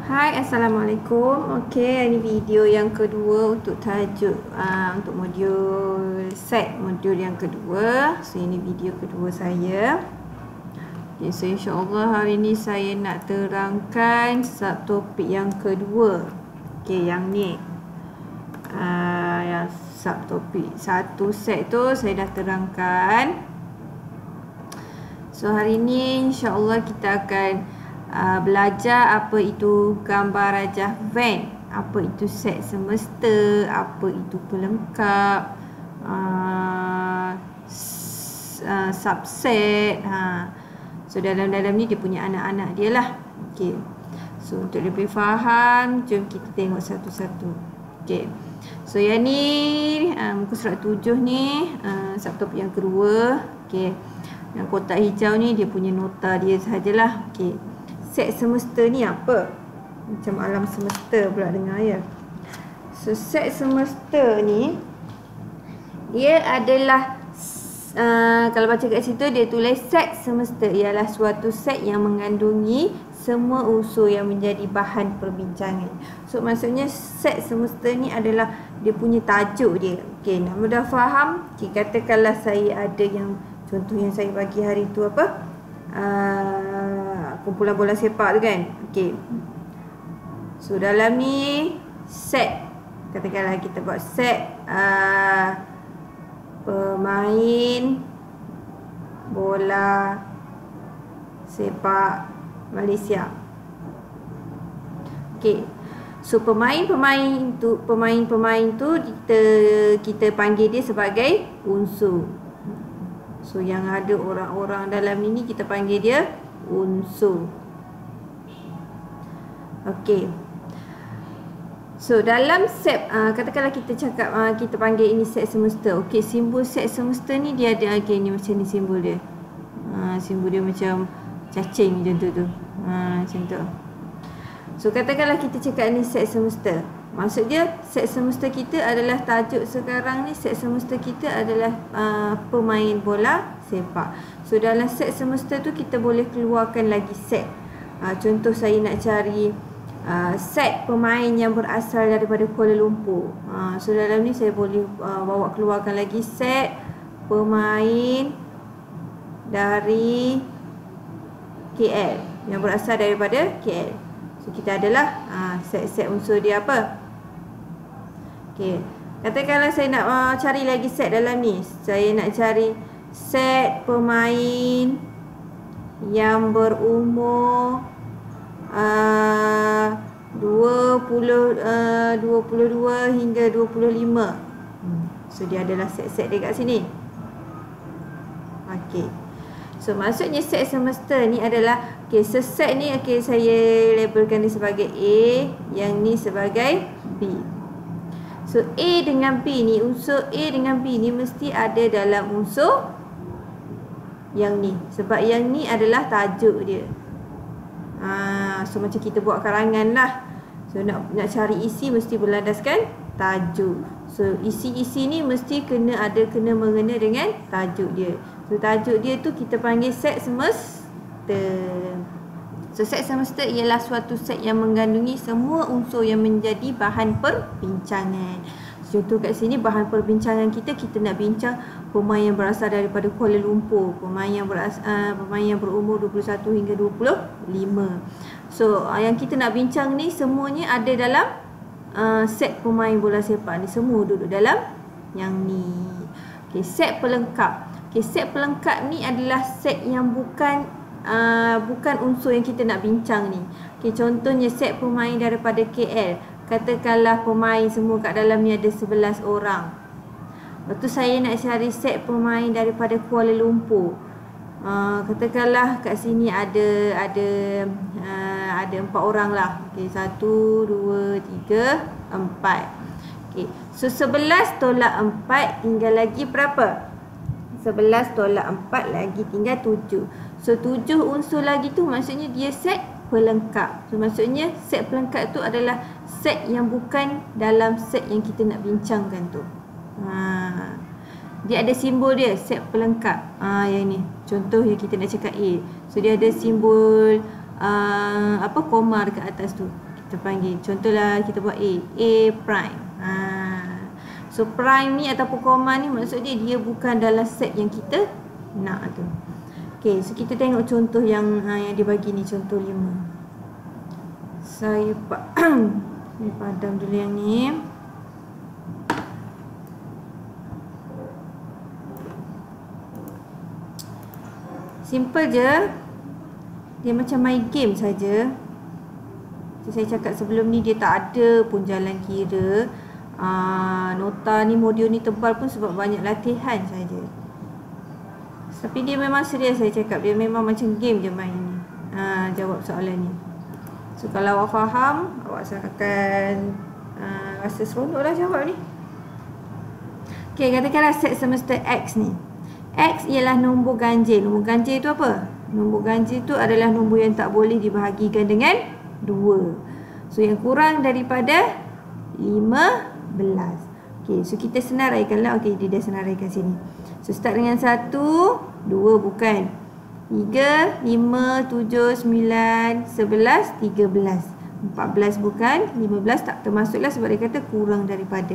Hai, Assalamualaikum. Okey, ini video yang kedua untuk tajuk untuk modul modul yang kedua. So ini video kedua saya. Okay, so insya-Allah hari ini saya nak terangkan subtopik yang kedua. Okey, yang ni. Yang subtopik satu set tu saya dah terangkan. So hari ini insya-Allah kita akan belajar apa itu gambar rajah Venn, apa itu set semesta, apa itu pelengkap, subset. So dalam ni dia punya anak-anak dia lah. Okay. So untuk lebih faham, jom kita tengok satu-satu. Okay. So yang ni muka surat 7 ni subtopik yang kedua. Okay. Yang kotak hijau ni dia punya nota dia sahajalah. Okay. Set semesta ni apa? Macam alam semesta pula dengar ya. So set semesta ni dia adalah kalau baca kat situ dia tulis set semesta ialah suatu set yang mengandungi semua unsur yang menjadi bahan perbincangan. So maksudnya set semesta ni adalah dia punya tajuk dia. Okey, nak mudah faham, okay, katakanlah saya ada yang contoh yang saya bagi hari tu apa? Kumpulan bola sepak tu kan. Okey. So dalam ni set, katakanlah kita buat set pemain bola sepak Malaysia. Okey. So pemain-pemain tu kita panggil dia sebagai unsur. So yang ada orang-orang dalam ini kita panggil dia unsur. Okey. So dalam set katakanlah kita cakap kita panggil ini set semesta. Okey, simbol set semesta ni dia ada ni macam ni simbol dia. Simbol dia macam cacing macam tu. Macam tu. So katakanlah kita cakap ni set semesta. Maksud dia set semesta kita adalah tajuk sekarang ni, set semesta kita adalah pemain bola sepak. So dalam set semesta tu kita boleh keluarkan lagi set. Contoh saya nak cari set pemain yang berasal daripada Kuala Lumpur. So dalam ni saya boleh bawa keluarkan lagi set pemain dari KL yang berasal daripada KL. So kita adalah set-set unsur dia apa? Okey. Katakanlah saya nak cari lagi set dalam ni. Saya nak cari set pemain yang berumur 22 hingga 25. So dia adalah set-set dia kat sini. Okey. So maksudnya set semesta ni adalah set ni saya labelkan dia sebagai A, yang ni sebagai B. So A dengan B ni, unsur A dengan B ni mesti ada dalam unsur yang ni, sebab yang ni adalah tajuk dia. So macam kita buat karangan lah. So nak cari isi mesti berlandaskan tajuk. So isi-isi ni mesti kena mengena dengan tajuk dia. So tajuk dia tu kita panggil set semesta. So set semesta ialah suatu set yang mengandungi semua unsur yang menjadi bahan perbincangan. Contoh kat sini bahan perbincangan kita nak bincang pemain yang berasal daripada Kuala Lumpur, pemain yang berumur 21 hingga 25. So yang kita nak bincang ni semuanya ada dalam set pemain bola sepak ni, semua duduk dalam yang ni. Okey, set pelengkap. Okey, set pelengkap ni adalah set yang bukan unsur yang kita nak bincang ni. Okey, contohnya set pemain daripada KL. Katakanlah pemain semua kat dalam ni ada 11 orang. Lepas tu saya nak cari set pemain daripada Kuala Lumpur. Katakanlah kat sini ada 4 orang lah. Okey, 1 2 3 4. Okey, so 11 tolak 4 tinggal lagi berapa? 11 tolak 4 lagi tinggal 7. So 7 unsur lagi tu maksudnya dia set pelengkap. So maksudnya set pelengkap tu adalah set yang bukan dalam set yang kita nak bincangkan tu. Dia ada simbol dia, set pelengkap. Yang ni contoh yang kita nak cakap A. So dia ada simbol koma dekat atas tu. Kita panggil, contohlah kita buat A prime. So prime ni ataupun koma ni maksudnya dia bukan dalam set yang kita nak tu. Okay, so kita tengok contoh yang dia bagi ni, contoh 5. Saya padam dulu yang ni. Simple je. Dia macam main game saja. Saya cakap sebelum ni dia tak ada pun jalan kira. Nota ni, modul ni tebal pun sebab banyak latihan saja. Tapi dia memang serius, saya cakap. Dia memang macam game je main ni. Jawab soalan ni. So kalau awak faham, awak akan rasa seronok lah jawab ni. Okay, katakanlah set semesta X ni. X ialah nombor ganjil. Nombor ganjil tu apa? Nombor ganjil tu adalah nombor yang tak boleh dibahagikan dengan 2. So yang kurang daripada 15. Okay, so kita senaraikan lah. Okay, dia dah senaraikan sini. So start dengan 1, 2 bukan, 3, 5, 7, 9, 11, 13. 14 bukan, 15 tak termasuklah sebab dia kata kurang daripada.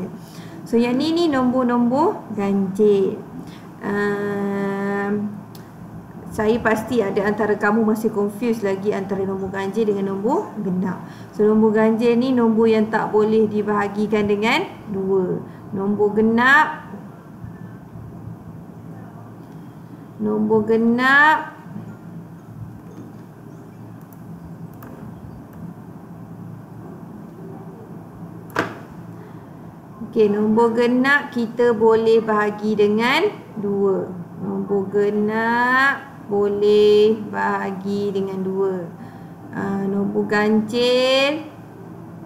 So yang ni nombor-nombor ganjil. Saya pasti ada antara kamu masih confused lagi antara nombor ganjil dengan nombor genap. So nombor ganjil ni nombor yang tak boleh dibahagikan dengan 2. Nombor genap, okey, nombor genap kita boleh bahagi dengan 2. Nombor genap boleh bahagi dengan 2. Nombor ganjil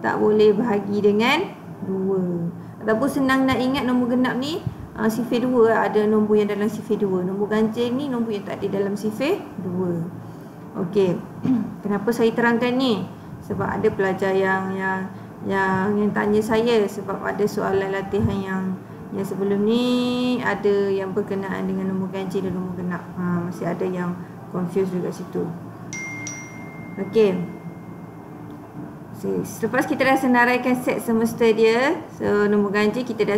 tak boleh bahagi dengan 2. Ataupun senang nak ingat nombor genap ni, sifir 2 ada nombor yang dalam sifir 2. Nombor ganjil ni nombor yang tak ada dalam sifir 2. Okey. Kenapa saya terangkan ni? Sebab ada pelajar yang tanya saya sebab ada soalan latihan yang sebelum ni ada yang berkenaan dengan nombor ganjil dan nombor genap. Masih ada yang confused juga situ. Okey. Selepas kita dah senaraikan set semesta dia, so nombor ganjil kita dah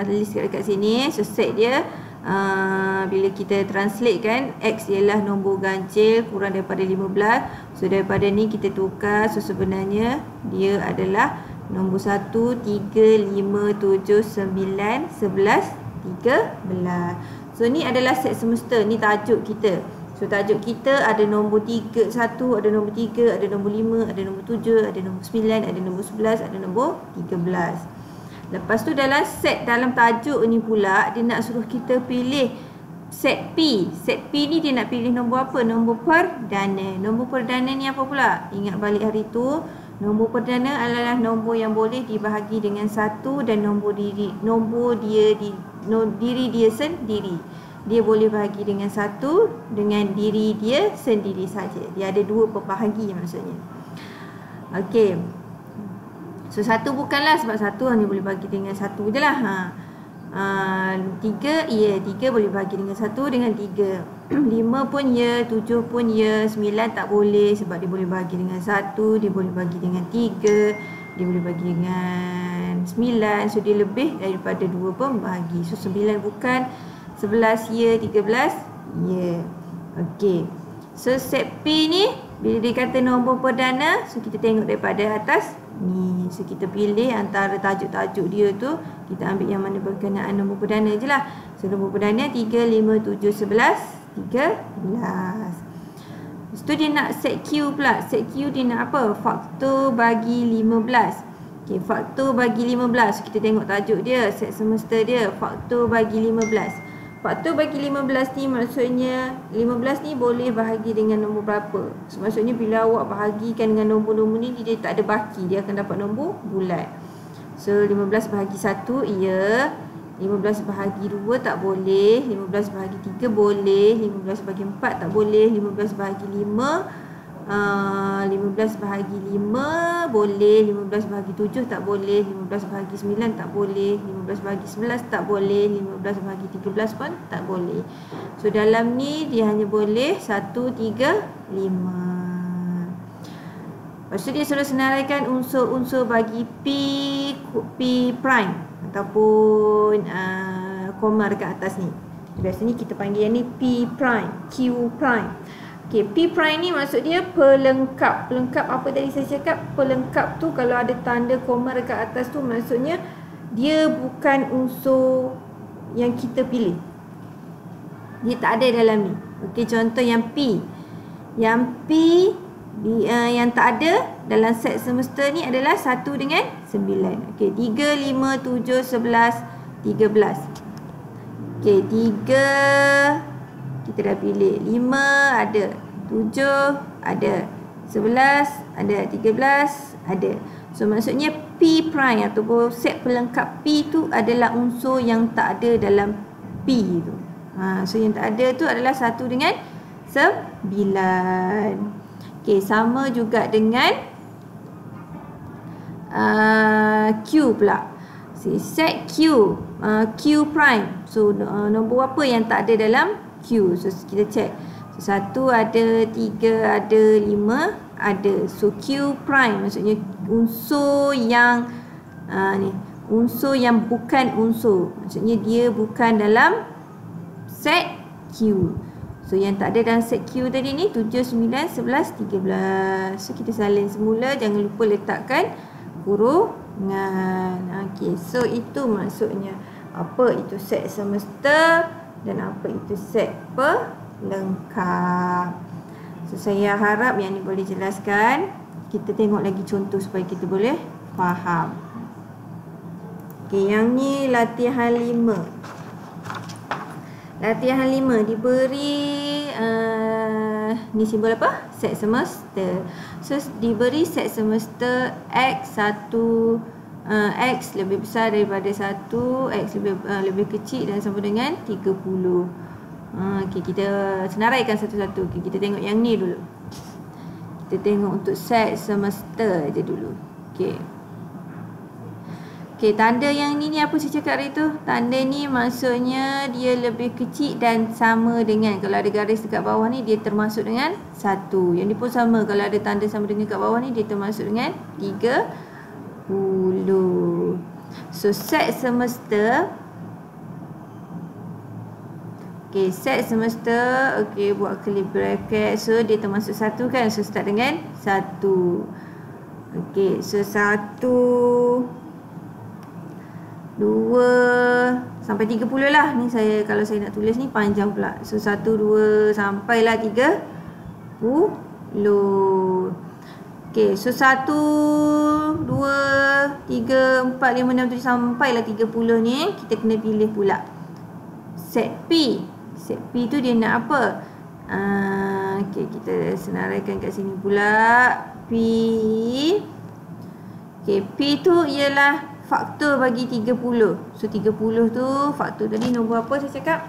list dekat sini. So set dia bila kita translate kan, X ialah nombor ganjil kurang daripada 15. So daripada ni kita tukar. So sebenarnya dia adalah nombor 1, 3, 5, 7, 9, 11, 13. So ni adalah set semesta. Ni tajuk kita. So tajuk kita ada nombor 1, ada nombor 3, ada nombor 5, ada nombor 7, ada nombor 9, ada nombor 11, ada nombor 13. Lepas tu dalam tajuk ni pula dia nak suruh kita pilih set P. Set P ni dia nak pilih nombor apa? Nombor perdana. Nombor perdana ni apa pula? Ingat balik hari tu. Nombor perdana adalah nombor yang boleh dibahagi dengan 1 dan diri dia sendiri. Dia boleh bahagi dengan 1 dengan diri dia sendiri saja. Dia ada 2 pembahagi maksudnya. Okey. So 1 bukanlah sebab 1 hanya boleh bahagi dengan 1 je lah. 3 boleh bahagi dengan 1 dengan 3. 5 pun ya, 7 pun ya, 9 tak boleh sebab dia boleh bahagi dengan 1, dia boleh bahagi dengan 3, dia boleh bahagi dengan 9. So dia lebih daripada 2 pembahagi. So 9 bukan, 11 ya, 13 ya. Okey. So set P ni bila dia kata nombor perdana, so kita tengok daripada atas ni. So kita pilih antara tajuk-tajuk dia tu, kita ambil yang mana berkenaan nombor perdana je lah. So nombor perdana 3, 5, 7, 11, 13. Lepas tu dia nak set Q pula. Set Q dia nak apa? Faktor bagi 15. Okay, faktor bagi 15. So kita tengok tajuk dia, set semesta dia, faktor bagi 15. Faktor bagi 15 ni maksudnya 15 ni boleh bahagi dengan nombor berapa. So maksudnya bila awak bahagikan dengan nombor-nombor ni, dia tak ada baki, dia akan dapat nombor bulat. So 15 bahagi 1 iya, 15 bahagi 2 tak boleh, 15 bahagi 3 boleh, 15 bahagi 4 tak boleh, 15 bahagi 5 15 bahagi 5 boleh, 15 bahagi 7 tak boleh, 15 bahagi 9 tak boleh, 15 bahagi 11 tak boleh, 15 bahagi 13 pun tak boleh. So dalam ni dia hanya boleh 1, 3, 5. Lepas tu dia suruh senaraikan unsur-unsur bagi P prime ataupun koma dekat atas ni. Biasanya kita panggil yang ni P prime, Q prime. Okey, P prime ni maksud dia pelengkap. Pelengkap apa tadi saya cakap? Pelengkap tu kalau ada tanda koma dekat atas tu maksudnya dia bukan unsur yang kita pilih. Dia tak ada dalam ni. Okey, contoh yang P. Yang P yang tak ada dalam set semesta ni adalah 1 dengan 9. Okey, 3, 5, 7, 11, 13. Okey, 3 kita dah pilih. 5 ada, 7 ada, 11 ada, 13 ada. So maksudnya P prime ataupun set pelengkap P tu adalah unsur yang tak ada dalam P tu. So yang tak ada tu adalah 1 dengan 9. Okey, sama juga dengan Q pula. Set Q, Q prime. So nombor apa yang tak ada dalam Q? So kita check. So 1 ada, 3 ada, 5 ada. So Q prime maksudnya unsur yang unsur yang bukan unsur. Maksudnya dia bukan dalam set Q. So yang tak ada dalam set Q tadi ni 7, 9, 11, 13. So kita salin semula, jangan lupa letakkan kurungan. Okey, so itu maksudnya apa itu set semesta dan apa itu set pelengkap. So saya harap yang ni boleh jelaskan. Kita tengok lagi contoh supaya kita boleh faham. Okey, yang ni latihan 5. Latihan 5 diberi ni simbol apa? Set semesta. So diberi set semesta X1 X lebih besar daripada 1, X lebih kecil dan sama dengan 30. Okey, kita senaraikan satu-satu. Okey, kita tengok yang ni dulu. Kita tengok untuk set semesta aja dulu. Okey. Okey, tanda yang ni apa saya cakap hari tu? Tanda ni maksudnya dia lebih kecil dan sama dengan, kalau ada garis dekat bawah ni dia termasuk dengan 1. Yang ni pun sama, kalau ada tanda sama dengan kat bawah ni dia termasuk dengan 30. So set semesta. Okey, set semesta. Okey, buat curly bracket. So dia termasuk 1 kan? So start dengan 1. Okey, so 1 2 sampai 30 lah. Ni saya, kalau saya nak tulis ni panjang pula. So 1, 2 sampailah 30. Okey, so 1, 2, 3, 4, 5, 6, 7 sampailah 30 ni. Kita kena pilih pula set P. Set P tu dia nak apa? Okey, kita senaraikan kat sini pula. P. Okey, P tu ialah faktor bagi 30. So 30 tu faktor tadi nombor apa saya cakap?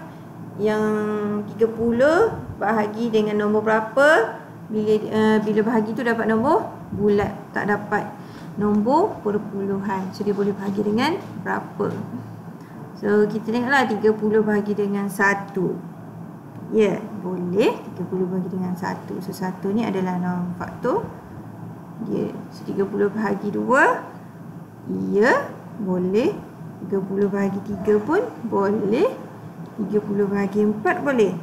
Yang 30 bahagi dengan nombor berapa? Bila bahagi tu dapat nombor bulat, tak dapat nombor perpuluhan. So dia boleh bahagi dengan berapa? So kita tengoklah 30 bahagi dengan 1. Ya, boleh 30 bahagi dengan 1. So 1 ni adalah nombor faktor dia. So 30 bahagi 2. Ya, boleh. 30 bahagi 3 pun boleh. 30 bahagi 4 boleh.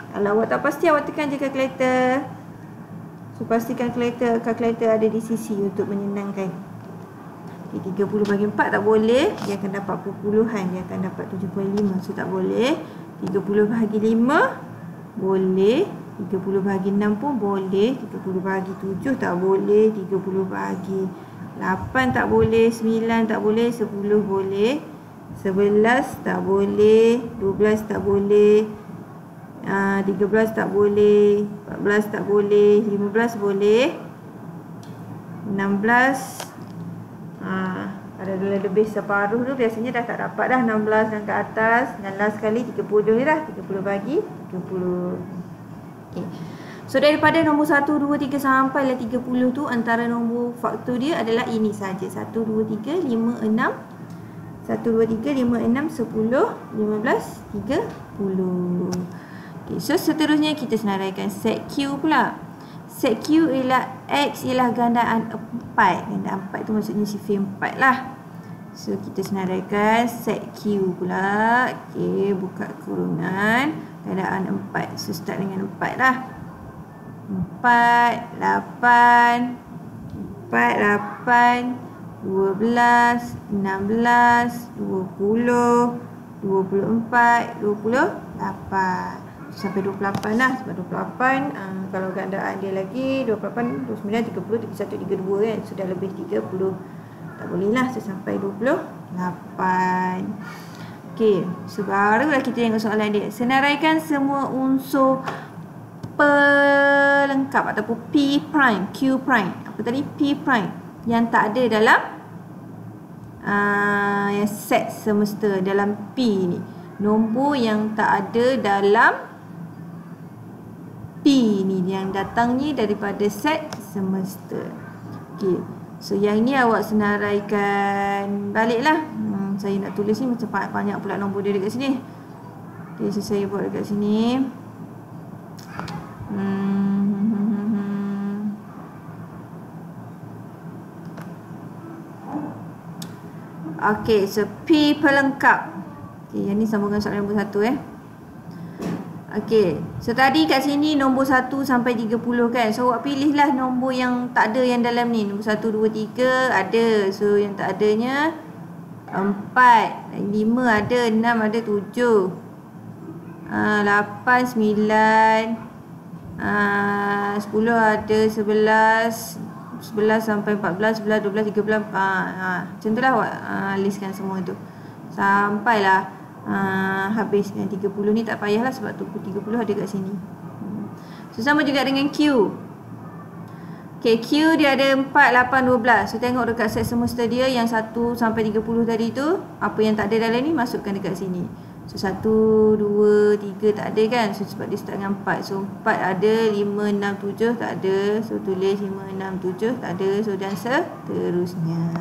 Kalau awak tak pasti, awak tekan je kalkulator. So pastikan kalkulator ada di sisi untuk menyenangkan. Okay, 30 bahagi 4 tak boleh. Dia akan dapat perpuluhan. Dia akan dapat 7.5. So tak boleh. 30 bahagi 5 boleh. 30 bahagi 6 pun boleh. 30 bahagi 7 tak boleh. 30 bahagi 8 tak boleh, 9 tak boleh, 10 boleh, 11 tak boleh, 12 tak boleh, 13 tak boleh, 14 tak boleh, 15 boleh, 16 ada lebih separuh tu biasanya dah tak dapat dah. 16 dan ke atas, 16 kali 30 ni dah, 30 bagi 30. Okay. So daripada nombor 1, 2, 3 sampailah 30 tu, antara nombor faktor dia adalah ini saja. 1, 2, 3, 5, 6 1, 2, 3, 5, 6, 10, 15, 30. Okay, so seterusnya kita senaraikan set Q pula. set Q ialah X ialah gandaan 4. Gandaan 4 tu maksudnya sifar 4 lah. So kita senaraikan set Q pula. Okey, buka kurungan gandaan 4. So start dengan 4 lah. 4, 8, 12, 16, 20, 24, 28. Sampai 28 lah. Sebab 28 kalau gandaan dia lagi 28, 29, 30, 31, 32 kan. Sudah lebih 30. Tak boleh lah sampai 28. Okey, so barulah kita tengok soalan dia. Senaraikan semua unsur pelengkap ataupun P prime, Q prime. Apa tadi? P prime yang tak ada dalam yang set semesta dalam P ni. Nombor yang tak ada dalam P ni yang datangnya daripada set semesta. Okey. So yang ni awak senaraikan baliklah. Saya nak tulis ni macam banyak pula nombor dia dekat sini. Okay, so saya buat dekat sini. Okay, so P pelengkap. Okay, yang ni sambungkan soalan nombor 1 Okey, so tadi kat sini nombor 1 sampai 30 kan. So awak pilihlah nombor yang tak ada yang dalam ni. Nombor 1, 2, 3 ada. So yang tak adanya 4, 5 ada, 6 ada, 7, 8, 9, 10 ada, 11 sampai 14, 11, 12, 13. Macam tu lah awak listkan semua tu. Sampailah habis dengan 30 ni. Tak payahlah sebab tu 30 ada kat sini. So sama juga dengan Q. Okay, Q dia ada 4, 8, 12. So tengok dekat set semesta dia yang 1 sampai 30 tadi tu. Apa yang tak ada dalam ni masukkan dekat sini. So 1, 2, 3 tak ada kan. So sebab dia start dengan 4. So 4 ada, 5, 6, 7 tak ada. So tulis 5, 6, 7 tak ada. So dan seterusnya.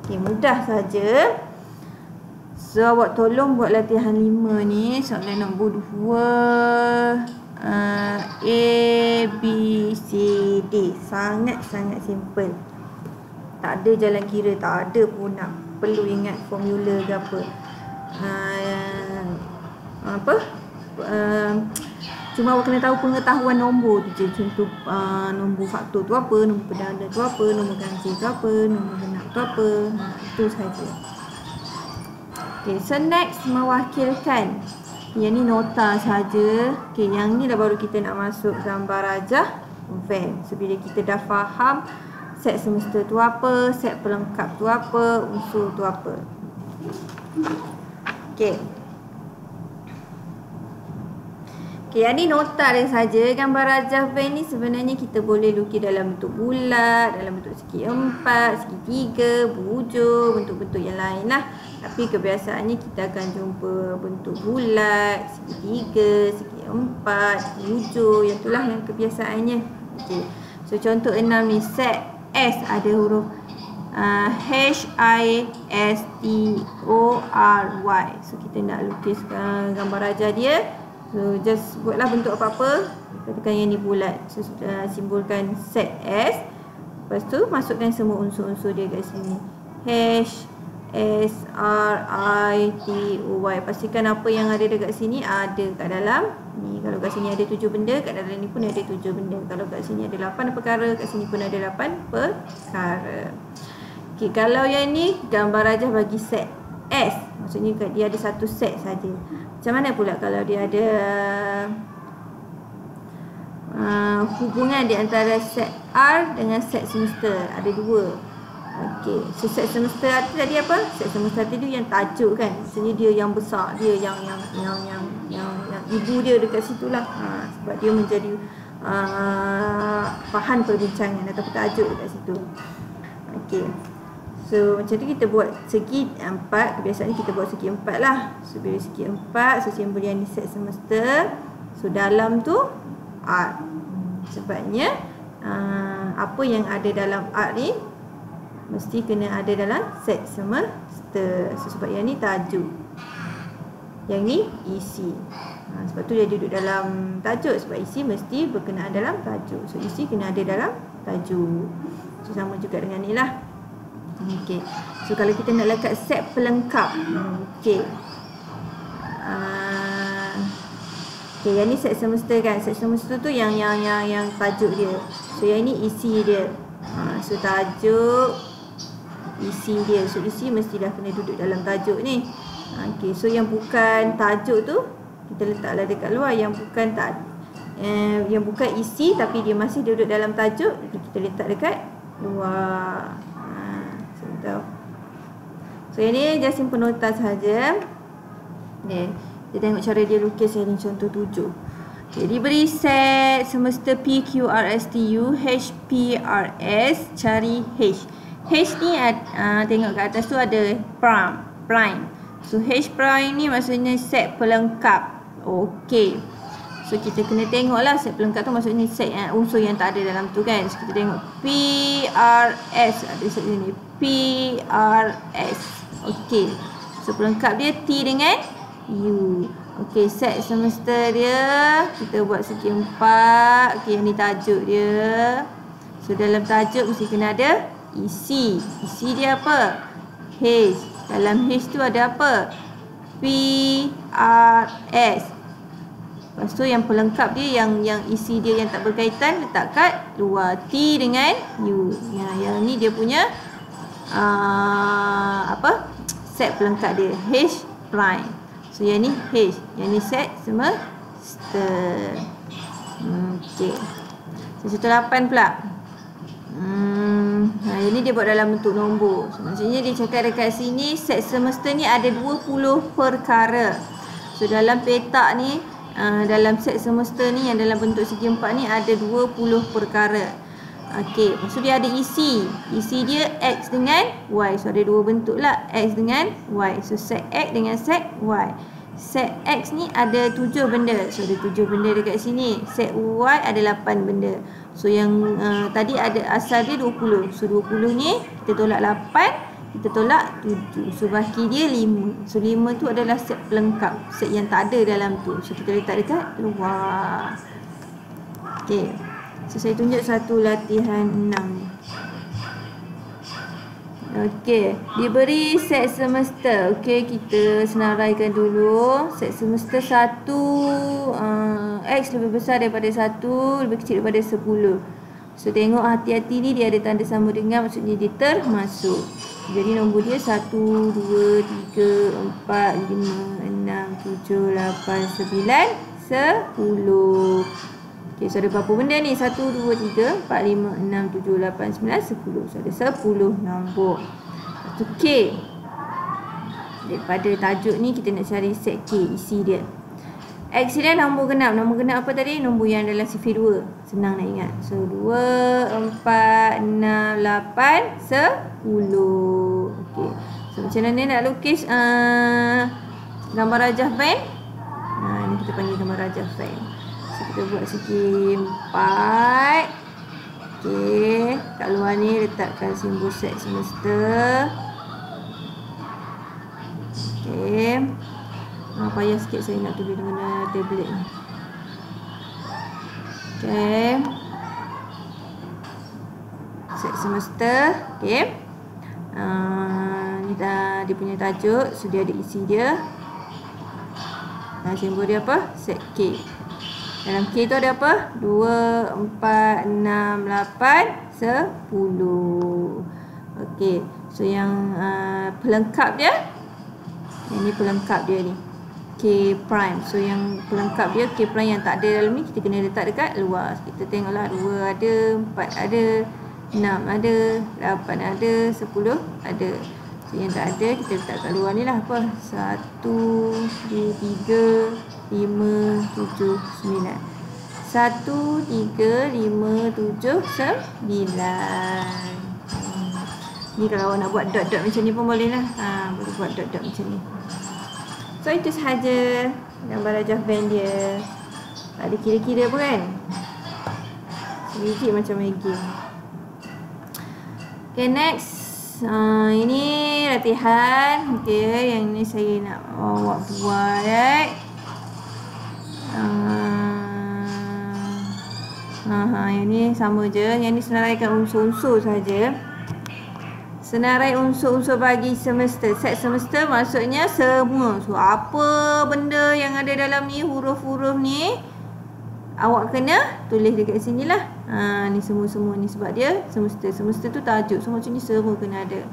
Okay, mudah saja. So awak tolong buat latihan 5 ni. Soalan nombor 2. A, B, C, D. Sangat-sangat simple. Tak ada jalan kira. Tak ada pun nak perlu ingat formula ke apa. Cuma awak kena tahu pengetahuan nombor tu je. Contoh nombor faktor tu apa, nombor perdana tu apa, nombor ganjil tu apa, nombor genap tu apa. Itu saja. Okay, so next mewakilkan. Yang ni nota saja. Okay, yang ni dah baru kita nak masuk gambar rajah Venn. So bila kita dah faham set semesta tu apa, set pelengkap tu apa, unsur tu apa. Okay. Okay, yang ni nota dia saja. Gambar rajah Venn ni sebenarnya kita boleh lukis dalam bentuk bulat, dalam bentuk segi 4, segi 3, bujur, bentuk-bentuk yang lain lah. Tapi kebiasaannya kita akan jumpa bentuk bulat, segi 3, segi 4, bujur. Yang itulah yang kebiasaannya. Okay. So contoh 6 ni, set S ada huruf H-I-S-T-O-R-Y. So kita nak lukis gambar rajah dia. So just buatlah bentuk apa-apa. Katakan yang ni bulat. So simbolkan set S. Lepas tu masukkan semua unsur-unsur dia kat sini. H, S, R, I, T, O, Y. Pastikan apa yang ada dekat sini ada kat dalam ni. Kalau kat sini ada 7 benda, kat dalam ni pun ada 7 benda. Kalau kat sini ada 8 perkara, kat sini pun ada 8 perkara. Okay, kalau yang ni gambar rajah bagi set S. Maksudnya dia ada satu set saja. Macam mana pula kalau dia ada hubungan di antara set R dengan set semesta? Ada 2. Okey, so set semesta tadi apa? Set semesta tadi yang tajuk kan. Maksudnya dia yang besar, dia yang ibu dia dekat situlah. Sebab dia menjadi bahan perbincangan atau tajuk dekat situ. Okey. So macam tu kita buat segi 4. Kebiasaannya kita buat segi 4 lah. So bila segi 4, so simbol yang di set semesta. So dalam tu R. Sebabnya apa yang ada dalam R ni mesti kena ada dalam set semesta. So sebab yang ni tajuk, yang ni isi. Sebab tu dia duduk dalam tajuk. Sebab isi mesti berkenaan dalam tajuk. So isi kena ada dalam tajuk. So sama juga dengan ni lah. Okey. So kalau kita nak lekat set pelengkap. Okey. Okey, yang ni set semesta kan. Set semesta tu yang tajuk dia. So yang ni isi dia. So tajuk, isi dia. So isi mestilah kena duduk dalam tajuk ni. Okey, so yang bukan tajuk tu kita letaklah dekat luar. Yang bukan isi tapi dia masih duduk dalam tajuk, kita letak dekat luar. So yang ni just simple nota sahaja. Kita tengok cara dia lukis yang ni, contoh 7. Okay, diberi set semesta PQRSTU HPRS, cari H. H ni tengok kat atas tu ada prime. So H prime ni maksudnya set pelengkap. Okey. So kita kena tengoklah set pelengkap tu maksudnya set unsur yang tak ada dalam tu kan. So kita tengok PRS, ada set sini PRS. Okey. So pelengkap dia T dengan U. Okey, set semesta dia kita buat segi 4. Okey, yang ni tajuk dia. So dalam tajuk mesti kena ada isi. Isi dia apa? H. Dalam H tu ada apa? PRS. Lepas tu yang pelengkap dia yang isi dia yang tak berkaitan letak kat luar. T dengan U. Yang ni dia punya set pelengkap dia H prime. So yang ni H, yang ni set semesta. Okey. So contoh 8 pula. Yang ni dia buat dalam bentuk nombor. So maksudnya dia cakap dekat sini set semesta ni ada 20 perkara. So dalam petak ni dalam set semesta ni yang dalam bentuk segi 4 ni ada 20 perkara. Okey, maksud dia ada isi. Isi dia X dengan Y. So ada dua bentuk lah, X dengan Y. So set X dengan set Y. Set X ni ada 7 benda. So ada 7 benda dekat sini. Set Y ada 8 benda. So yang tadi ada asal dia 20. So 20 ni kita tolak 8, kita tolak 7. So baki dia 5. So 5 tu adalah set pelengkap, set yang tak ada dalam tu. So kita letak dekat luar. Okey. So saya tunjuk satu latihan 6 ni. Okey, diberi set semesta. Okey, kita senaraikan dulu. Set semesta 1 X lebih besar daripada 1, lebih kecil daripada 10. So tengok hati-hati ni dia ada tanda sama dengan, maksudnya dia termasuk. Jadi nombor dia 1, 2, 3, 4, 5, 6, 7, 8, 9, 10. Okey, so ada berapa benda ni? 1, 2, 3, 4, 5, 6, 7, 8, 9, 10. So ada 10 nombor. Okey. Daripada tajuk ni kita nak cari set K, isi dia. X dia nombor genap. Nombor genap apa tadi? Nombor yang dalam sifir 2. Senang nak ingat. So 2, 4, 6, 8, 10. Okey. So macam mana nak lukis gambar rajah van? Ni kita panggil gambar rajah van. So kita buat segi 4. Okey, kat luar ni letakkan simbol set semesta. Okey. Payah sikit saya nak tulis dengan tablet ni. Okey. Set semesta. Okey. Ni dah dia punya tajuk. So dia ada isi dia. Simbol dia apa? Set K. Dalam K tu ada apa? 2, 4, 6, 8, 10. Okey. So yang pelengkap dia, yang ni pelengkap dia ni, K prime. So yang pelengkap dia K prime yang tak ada dalam ni kita kena letak dekat luar. Kita tengoklah 2 ada, 4 ada, 6 ada, 8 ada, 10 ada. So yang tak ada kita letak kat luar ni lah. Apa? 1, 2, 3, 5, 7, 9. 1, 3, 5, 7, 9. Ni kalau awak nak buat dot-dot macam ni pun boleh lah. Boleh buat dot-dot macam ni. So itu sahaja gambar rajah van dia. Tak ada kira-kira pun kan. Sedikit macam main game. Okay, next. Ini latihan. Okay, yang ni saya nak awak buat. Yang ni sama je. Yang ni senaraikan unsur-unsur saja. Senarai unsur-unsur bagi semester. Set semester maksudnya semua. So, apa benda yang ada dalam ni, huruf-huruf ni, awak kena tulis dekat sini lah. Ni semua-semua ni sebab dia semester. Semester tu tajuk. So, macam ni semua kena ada.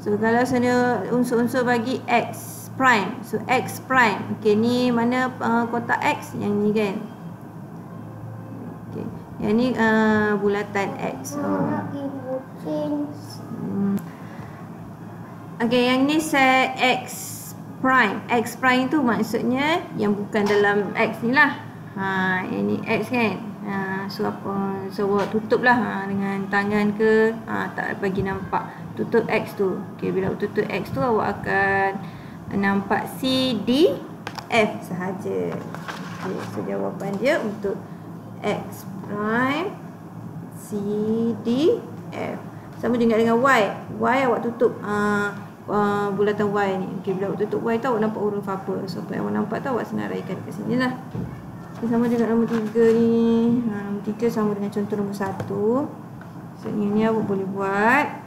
So, kalau sana unsur-unsur bagi X prime. So, X prime. Okey, ni mana kotak X? Yang ni kan. Okey. Yang ni bulatan X. Okey, yang ni set X prime. X prime tu maksudnya yang bukan dalam X ni lah. Yang ni X kan. So apa? So awak tutup lah dengan tangan ke. Tak bagi nampak. Tutup X tu. Okey, bila awak tutup X tu, awak akan nampak C, D, F sahaja. Okey, so jawapan dia untuk X prime, C, D, F. Sama juga dengan Y. Y awak tutup bulatan Y ni. Okey, bila awak tutup Y tu, awak nampak huruf apa. So apa yang awak nampak tu, awak senaraikan kat sini lah. Okay, sama juga nombor 3 ni. Nombor 3 sama dengan contoh nombor 1. So ni awak boleh buat.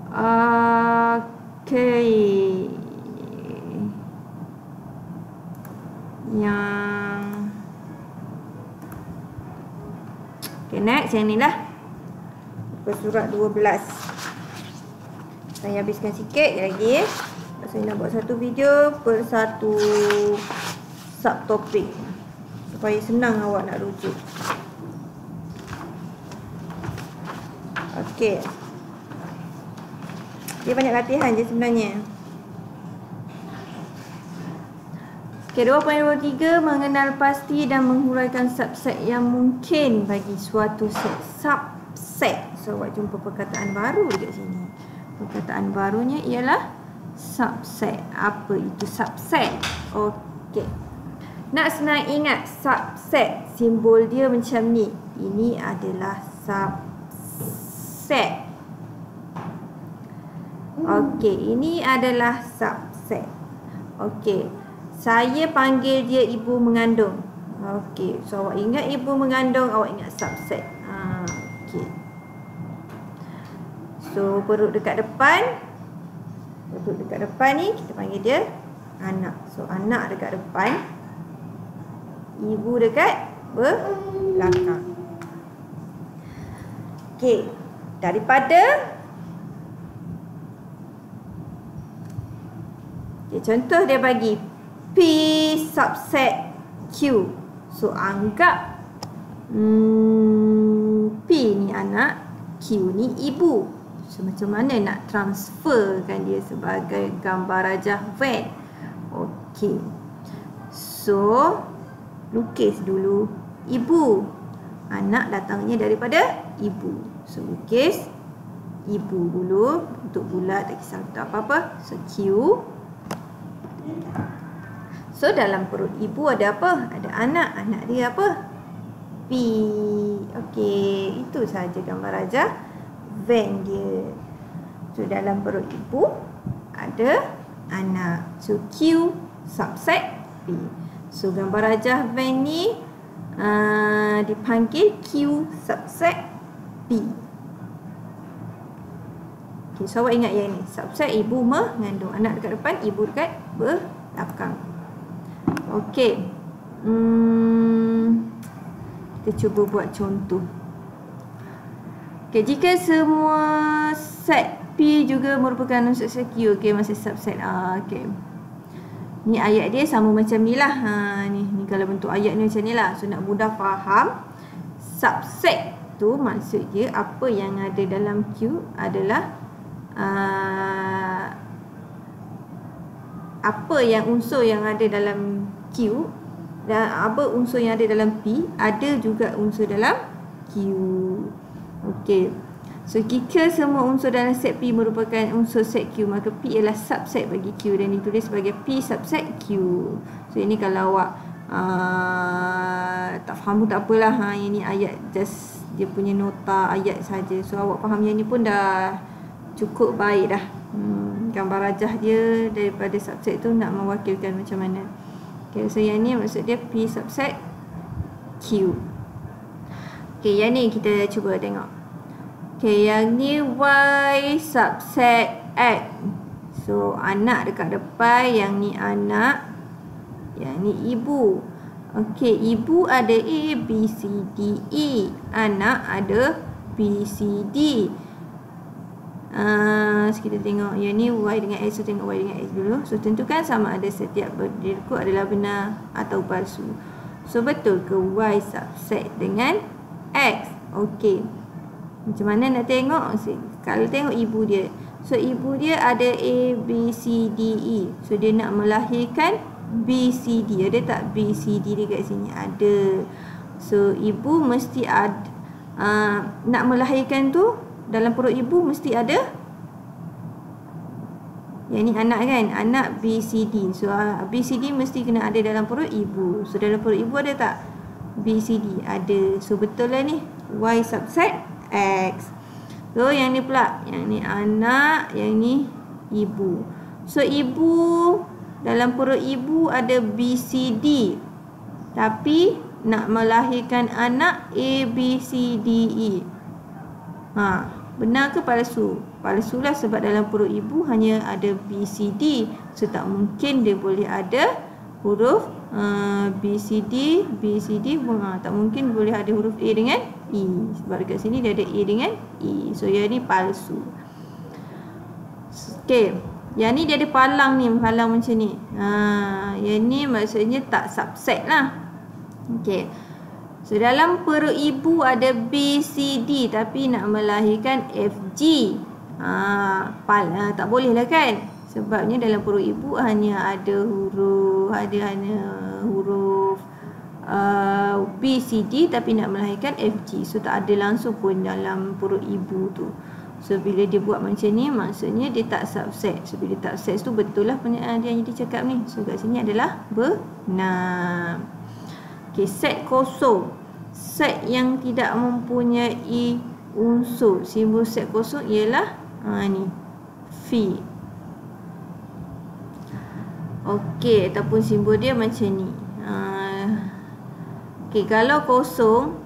Okey. Okay, next yang ni lah. Surat 12. Saya habiskan sikit lagi. Saya nak buat satu video per satu subtopik supaya senang awak nak rujuk. Okey. Dia banyak latihan je sebenarnya. Okey, 2.23 mengenal pasti dan menghuraikan subset yang mungkin bagi suatu set. Subset. So, awak jumpa perkataan baru dekat sini. Perkataan barunya ialah subset. Apa itu subset? Okey. Nak senang ingat subset, simbol dia macam ni. Ini adalah subset. Okey, ini adalah subset. Okey. Saya panggil dia ibu mengandung. Okey, so awak ingat ibu mengandung, awak ingat subset. Okey. So, perut dekat depan. Perut dekat depan ni kita panggil dia anak. So, anak dekat depan. Ibu dekat belakang. Okey. Daripada contoh dia bagi P subset Q. So, anggap P ni anak, Q ni ibu. So, macam mana nak transferkan dia sebagai gambar rajah Venn? Okey. So, lukis dulu ibu. Anak datangnya daripada ibu. So, lukis ibu dulu. Untuk bulat, tak kisah tak apa-apa. So, Q. So, dalam perut ibu ada apa? Ada anak. Anak dia apa? P. Okey. Itu sahaja gambar rajah Venn dia. So, dalam perut ibu ada anak. So, Q subset P. So, gambar rajah Venn ni dipanggil Q subset P. Okay, so awak ingat yang ni. Subset ibu mengandung. Anak dekat depan, ibu dekat belakang. Okey. Kita cuba buat contoh. Okay, jika semua set P juga merupakan unsur set Q. Okay, masih subset. Okay. Ni ayat dia sama macam ni lah. Ni kalau bentuk ayat ni macam ni lah. So, nak mudah faham. Subset tu maksud dia apa yang ada dalam Q adalah apa yang unsur yang ada dalam Q dan apa unsur yang ada dalam P ada juga unsur dalam Q. Okey. So, jika semua unsur dalam set P merupakan unsur set Q, maka P ialah subset bagi Q dan ditulis sebagai P subset Q. So, ini kalau awak tak faham pun tak apalah. Yang ni ayat just dia punya nota ayat saja. So, awak faham yang ni pun dah cukup baik dah. Gambar rajah dia daripada subset tu nak mewakilkan macam mana. Okay, so yang ni maksud dia P subset Q. Okay, yang ni kita cuba tengok. Okay, yang ni Y subset X. So, anak dekat depan, yang ni anak, yang ni ibu. Okay, ibu ada A, B, C, D, E. Anak ada B, C, D. So kita tengok yang ni Y dengan X. So tengok Y dengan X dulu. So tentukan sama ada setiap berikut adalah benar atau palsu. So betul ke Y subset dengan X? Okey. Macam mana nak tengok? Kalau tengok ibu dia. So ibu dia ada A, B, C, D, E. So dia nak melahirkan B, C, D. Ada tak B, C, D dekat sini? Ada. So ibu mesti ada. Nak melahirkan tu dalam perut ibu mesti ada. Yang ni anak kan? Anak B, C, D. So B, C, D mesti kena ada dalam perut ibu. So dalam perut ibu ada tak B, C, D? Ada. So betul lah ni Y subset X. So yang ni pula, yang ni anak, yang ni ibu. So ibu, dalam perut ibu ada B, C, D. Tapi nak melahirkan anak A, B, C, D, E. Benar ke palsu? Palsu lah, sebab dalam perut ibu hanya ada B, C, D. So tak mungkin dia boleh ada huruf B, C, D, B, C, D. Tak mungkin boleh ada huruf A dengan E. Sebab dekat sini dia ada A dengan E. So yang ni palsu. Okay, yang ni dia ada palang ni, palang macam ni. Yang ni maksudnya tak subset lah. Okay. So dalam perut ibu ada B, C, D, tapi nak melahirkan F, G. Tak boleh lah kan? Sebabnya dalam perut ibu hanya ada huruf, B, C, D, tapi nak melahirkan F, G. So tak ada langsung pun dalam perut ibu tu. So bila dia buat macam ni, maksudnya dia tak subset. So bila tak subset tu betul lah dia yang dicakap ni. So kat sini adalah benar. Okay, set kosong. Set yang tidak mempunyai unsur. Simbol set kosong ialah ni phi. Okey, ataupun simbol dia macam ni. Okey, kalau kosong,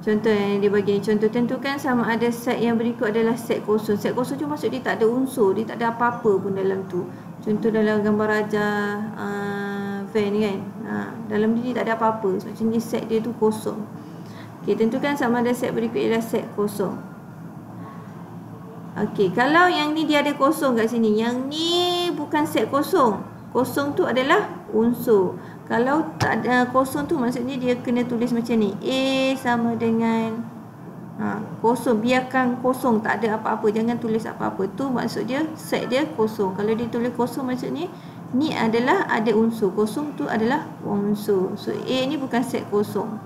contoh yang dia bagi ni, contoh tentukan sama ada set yang berikut adalah set kosong. Set kosong tu maksud dia tak ada unsur, dia tak ada apa-apa pun dalam tu. Contoh dalam gambar raja fan ni kan, dalam dia tak ada apa-apa. So, macam ni set dia tu kosong. Okey, tentukan sama ada set berikut ialah set kosong. Okey, kalau yang ni dia ada kosong kat sini, yang ni bukan set kosong. Kosong tu adalah unsur. Kalau tak ada kosong tu maksudnya dia kena tulis macam ni. A sama dengan kosong. Biarkan kosong, tak ada apa-apa. Jangan tulis apa-apa. Tu maksud dia set dia kosong. Kalau dia tulis kosong maksudnya ni adalah ada unsur. Kosong tu adalah unsur. So A ni bukan set kosong.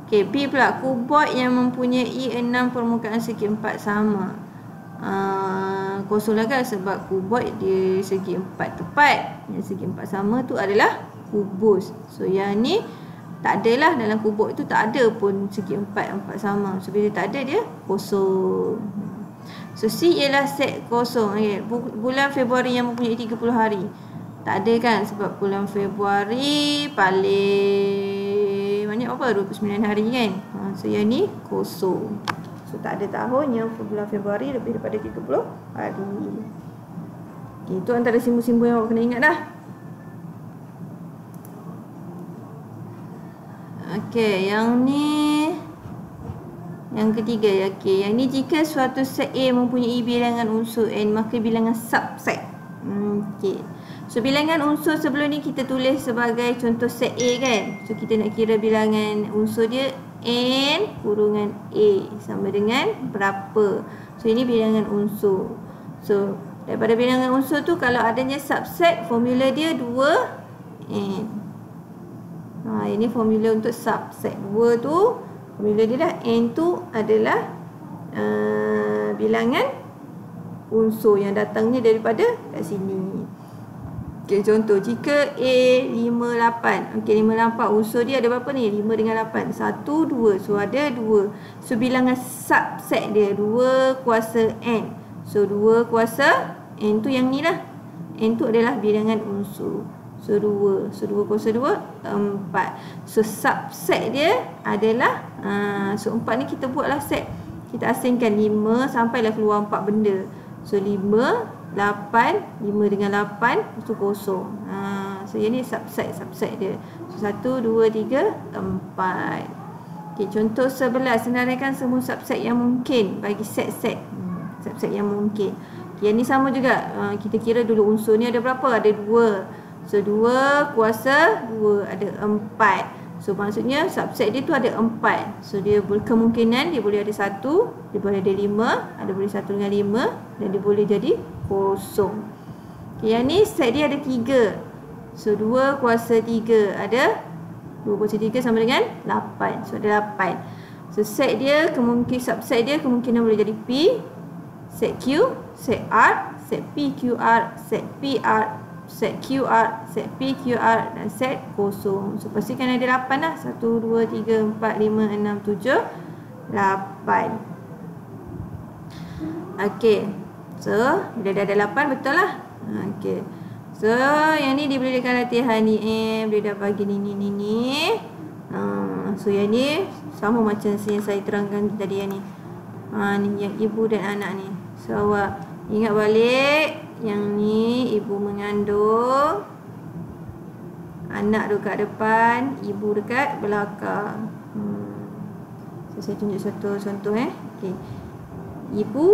Okey, B pula, kuboid yang mempunyai 6 permukaan segi 4 sama. Kosong lah kan, sebab kuboid dia segi 4 tepat. Yang segi 4 sama tu adalah kubus. So yang ni tak adalah, dalam kuboid tu tak ada pun segi 4 sama. So bila tak ada dia kosong. So C ialah set kosong. Okay. Bulan Februari yang mempunyai 30 hari. Tak ada kan, sebab bulan Februari paling banyak apa? 29 hari kan. So yang ni kosong. So tak ada tahun yang bulan Februari lebih daripada 30 hari. Okay, itu antara simbol-simbol yang awak kena ingat dah. Okay, yang ni yang ketiga. Okay, yang ni jika suatu set A mempunyai bilangan unsur N, maka bilangan subset. Okay. So bilangan unsur sebelum ni kita tulis sebagai contoh set A kan. So kita nak kira bilangan unsur dia N kurungan A sama dengan berapa. So ini bilangan unsur. So daripada bilangan unsur tu kalau adanya subset, formula dia 2N. Ini formula untuk subset. 2 tu formula dia dah. N tu adalah bilangan unsur yang datangnya daripada kat sini. Okay, contoh jika A 58. Okay, 58 unsur dia ada berapa ni? 5 dengan 8. 1, 2. So ada 2. So bilangan subset dia 2 kuasa N. So 2 kuasa N tu yang ni lah. N tu adalah bilangan unsur. So 2. So 2 kuasa 2, 4. So subset dia adalah so 4 ni kita buatlah set. Kita asingkan 5 sampailah keluar 4 benda. So 5, 8, 5 dengan 8, lepas tu kosong. So yang ni subset dia. So 1, 2, 3, 4. Okay, contoh 11. Senaraikan semua subset yang mungkin bagi set-set. Subset yang mungkin. Okay, yang ni sama juga. Kita kira dulu unsur ni ada berapa? Ada 2. So 2 kuasa 2 ada 4. So maksudnya subset dia tu ada 4. So dia kemungkinan dia boleh ada 1, dia boleh ada 5, ada boleh 1 dengan 5, dan dia boleh jadi kosong. Okay, yang ni set dia ada 3. So 2 kuasa 3 ada 2 kuasa 3 sama dengan 8. So ada 8. So set dia subset dia kemungkinan boleh jadi P, set Q, set R, set PQR, set PR, set QR, set PQR, dan set kosong. So pastikan ada 8 lah. 1, 2, 3, 4, 5, 6, 7, 8. Okey. So bila dah ada 8 betul lah. Okey. So yang ni diberikan latihan ni, boleh dah bagi ni. So yang ni sama macam yang saya terangkan tadi yang ni. Ni yang ibu dan anak ni. So awak ingat balik, yang ni ibu mengandung, anak dekat depan, ibu dekat belakang. So saya tunjuk satu contoh okey. Ibu,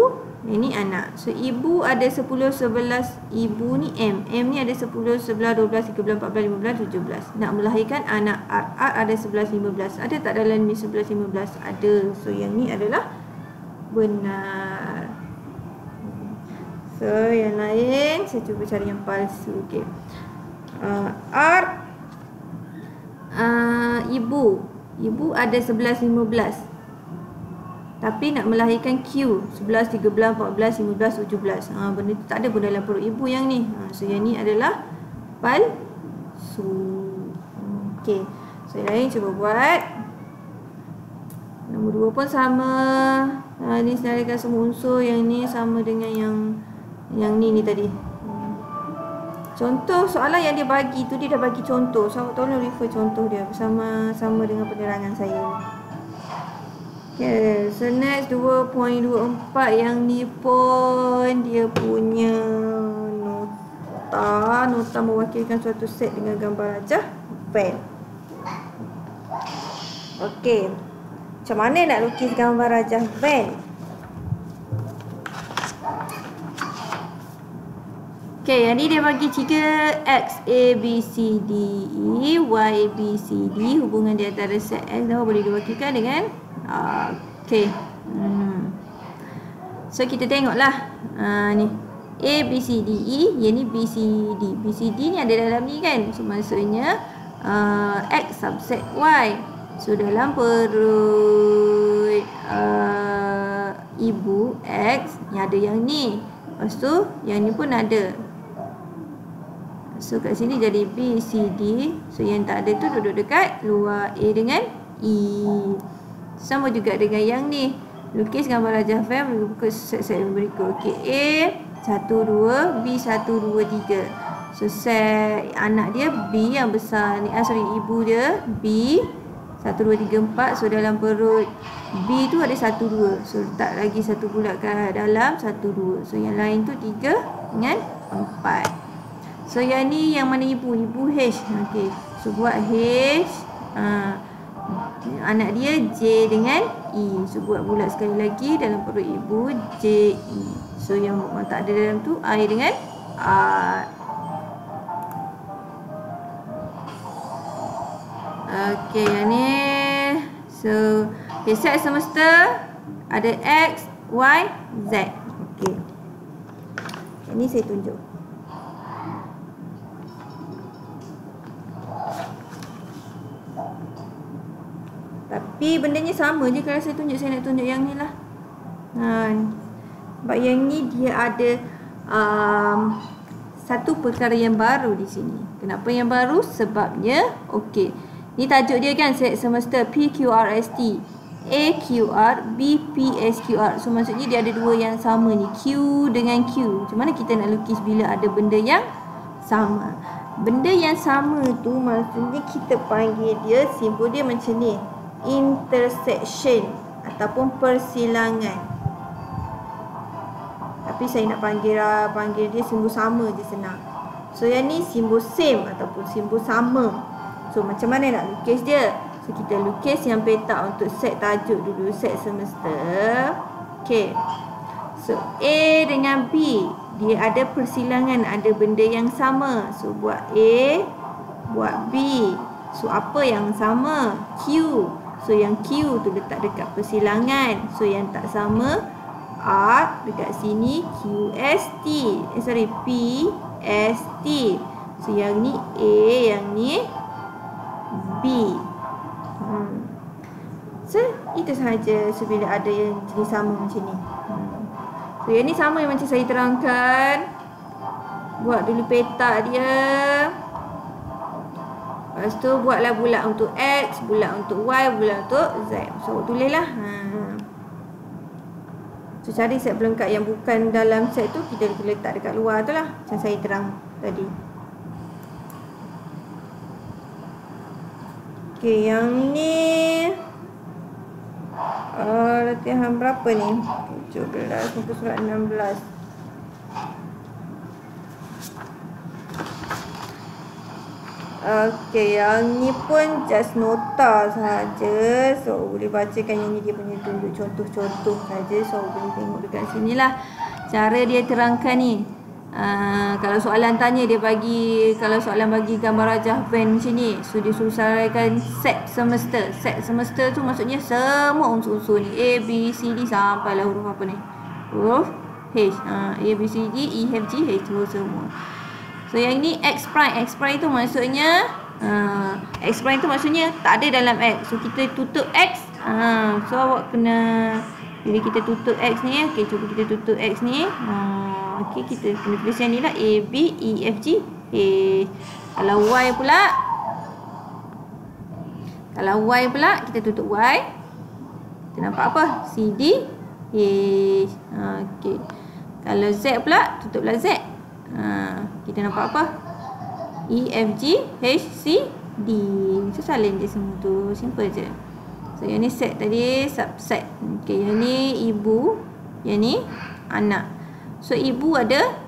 ini anak. So ibu ada 10, 11. Ibu ni M. M ni ada 10, 11, 12, 13, 14, 15, 17. Nak melahirkan anak R. R ada 11, 15. Ada tak dalam ni 11, 15? Ada. So yang ni adalah benar. So yang lain saya cuba cari yang palsu. Okey. R ibu. Ibu ada 11, 15. Tapi nak melahirkan Q 11, 13, 14, 15, 17. Benda tu tak ada pun dalam perut ibu yang ni. So yang ni adalah palsu. Okey. So yang lain cuba buat. Nombor 2 pun sama. Ni senaraikan semua unsur. Yang ni sama dengan yang ni tadi. Contoh soalan yang dia bagi tu, dia dah bagi contoh. So awak tolong refer contoh dia sama dengan penerangan saya. Okay, so next 2.24 yang ni pun dia punya nota mewakilkan suatu set dengan gambar rajah Venn. Okey. Macam mana nak lukis gambar rajah Venn? Okey, yang ni dia bagi 3 X A B C D E, Y B C D. Hubungan di antara set X dan Y boleh diwakilkan dengan okey. So kita tengoklah. Ni A B C D E, yang ni B C D. B C D ni ada dalam ni kan. So maksudnya X subset Y. So dalam perut ibu X ni ada yang ni. Lepas tu yang ni pun ada. So kat sini jadi B, C, D. So yang tak ada tu duduk dekat luar A dengan E. Sama juga dengan yang ni. Lukis gambar rajah Venn berikut set-set berikut. Okey, A 1, 2, B 1, 2, 3. So set anak dia B yang besar ni. Ibu dia B 1, 2, 3, 4. So dalam perut B tu ada 1, 2. So letak lagi satu bulat kat dalam 1, 2. So yang lain tu 3 dengan 4. So yang ni yang mana ibu? Ibu H. Okey. So buat H. Anak dia J dengan E. So buat bulat sekali lagi dalam perut ibu J, E. So yang tak ada dalam tu I dengan R. Okey, yang ni. So okay, set semesta ada X, Y, Z. Okey. Yang ni saya tunjuk. Tapi bendanya sama je. Kalau saya nak tunjuk yang ni lah. Sebab yang ni dia ada satu perkara yang baru di sini. Kenapa yang baru? Sebabnya okey, ni tajuk dia kan, set semesta PQRST, AQR, BPSQR. So maksudnya dia ada dua yang sama ni, Q dengan Q. Macam mana kita nak lukis bila ada benda yang sama? Benda yang sama tu maksudnya kita panggil dia, simbol dia macam ni, intersection ataupun persilangan. Tapi saya nak panggil dia simbol sama je, senang. So yang ni simbol same ataupun simbol sama. So macam mana nak lukis dia? So kita lukis yang petak untuk set tajuk dulu, set semester. Okay. So A dengan B, dia ada persilangan, ada benda yang sama. So buat A, buat B. So apa yang sama? Q. So yang Q tu letak dekat persilangan. So yang tak sama, R dekat sini, QST. PST. So yang ni A, yang ni B. So itu sahaja. So bila ada yang jenis sama macam ni. So yang ni sama yang macam saya terangkan. Buat dulu petak dia. Lepas tu buatlah bulat untuk X, bulat untuk Y, bulat untuk Z. So tulislah. So cari set pelengkap yang bukan dalam set tu, kita letak dekat luar tu lah. Macam saya terang tadi. Okay, yang ni latihan berapa ni? 17 muka surat 16. Okay, yang ni pun just nota saja. So boleh bacakan yang ni, dia punya tunjuk contoh-contoh saja. So boleh tengok dekat sini lah cara dia terangkan ni. Kalau soalan tanya dia bagi, kalau soalan bagi gambar rajah Venn macam ni, so dia suruh selesaikan set semester. Set semester tu maksudnya semua unsur-unsur ni, A, B, C, D sampailah huruf apa ni, huruf H. A, B, C, D, E, F, G, H tu semua. So yang ni X prime. X prime tu maksudnya X prime tu maksudnya tak ada dalam X. So kita tutup X. So awak kena, bila kita tutup X ni, okay, cuba kita tutup X ni. Okay, kita kena tulis yang ni lah, A, B, E, F, G, H. Kalau Y pula, kita tutup Y. Kita nampak apa? C, D, H. Okay. Kalau Z pula, tutuplah Z. Kita nampak apa? E, F, G, H, C, D. So salin je semua tu. Simple je. So yang ni set tadi, subset. Okay, yang ni ibu, yang ni anak. So ibu ada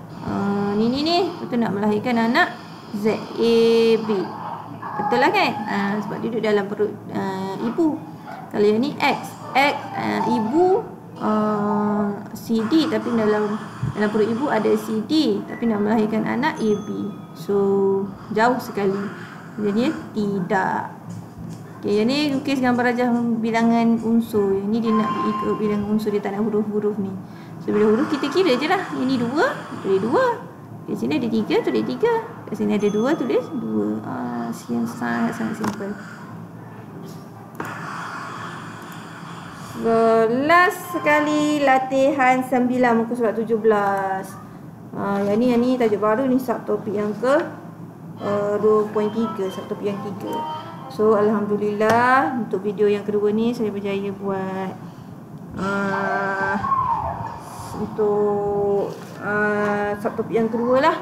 ni. Betul nak melahirkan anak Z, A, B. Betul lah kan? Sebab duduk dalam perut ibu. Kalau yang ni X, ibu C, D, tapi dalam perut ibu ada C, D, tapi nak melahirkan anak A, B. So jauh sekali. Jadi tidak. Okay, yang ni lukis gambar rajah bilangan unsur. Yang ni dia nak ikut bilangan unsur, dia tak nak huruf-huruf ni. So bila huruf kita kira je lah. Yang ni 2, tulis 2. Di sini ada 3, tulis 3. Di sini ada 2, tulis 2. Yang sangat-sangat simple. So last sekali latihan 9 muka surat 17. Yang ni tajuk baru ni, subtopik yang ke 2.3, subtopik yang 3. So alhamdulillah untuk video yang kedua ni saya berjaya buat untuk subtopik yang kedua lah.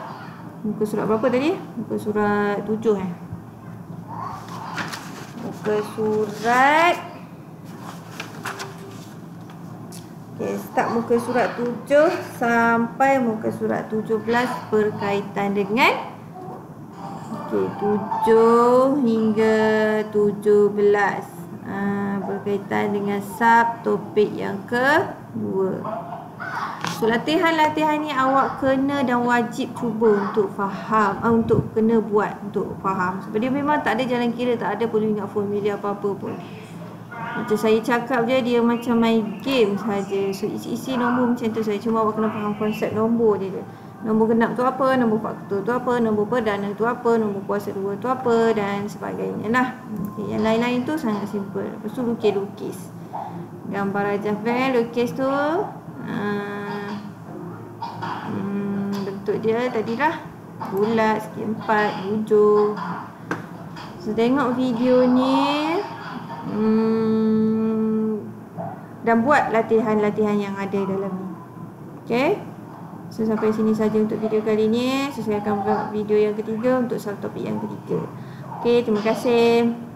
Muka surat berapa tadi? Muka surat 7 Muka surat, okay, start muka surat 7 sampai muka surat 17 berkaitan dengan, okay, 7 hingga 17 berkaitan dengan subtopik yang kedua. So latihan-latihan ni awak kena dan wajib cuba untuk faham, untuk kena buat untuk faham. Sebab dia memang tak ada jalan kira, tak ada perlu ingat formula apa-apa pun. Macam saya cakap je, dia macam main game saja. So isi-isi nombor macam tu saja. Cuma awak kena faham konsep nombor dia. Nombor genap tu apa, nombor faktor tu apa, nombor perdana tu apa, nombor kuasa 2 tu apa dan sebagainya lah. Okay, yang lain-lain tu sangat simple. Lepas tu lukis-lukis gambar rajah Venn, lukis tu bentuk dia tadilah bulat, segi 4, hujung. So tengok video ni dan buat latihan-latihan yang ada dalam ni. Okay, So sampai sini saja untuk video kali ni. Saya akan buat video yang ketiga untuk subtopik yang ketiga. Okey, terima kasih.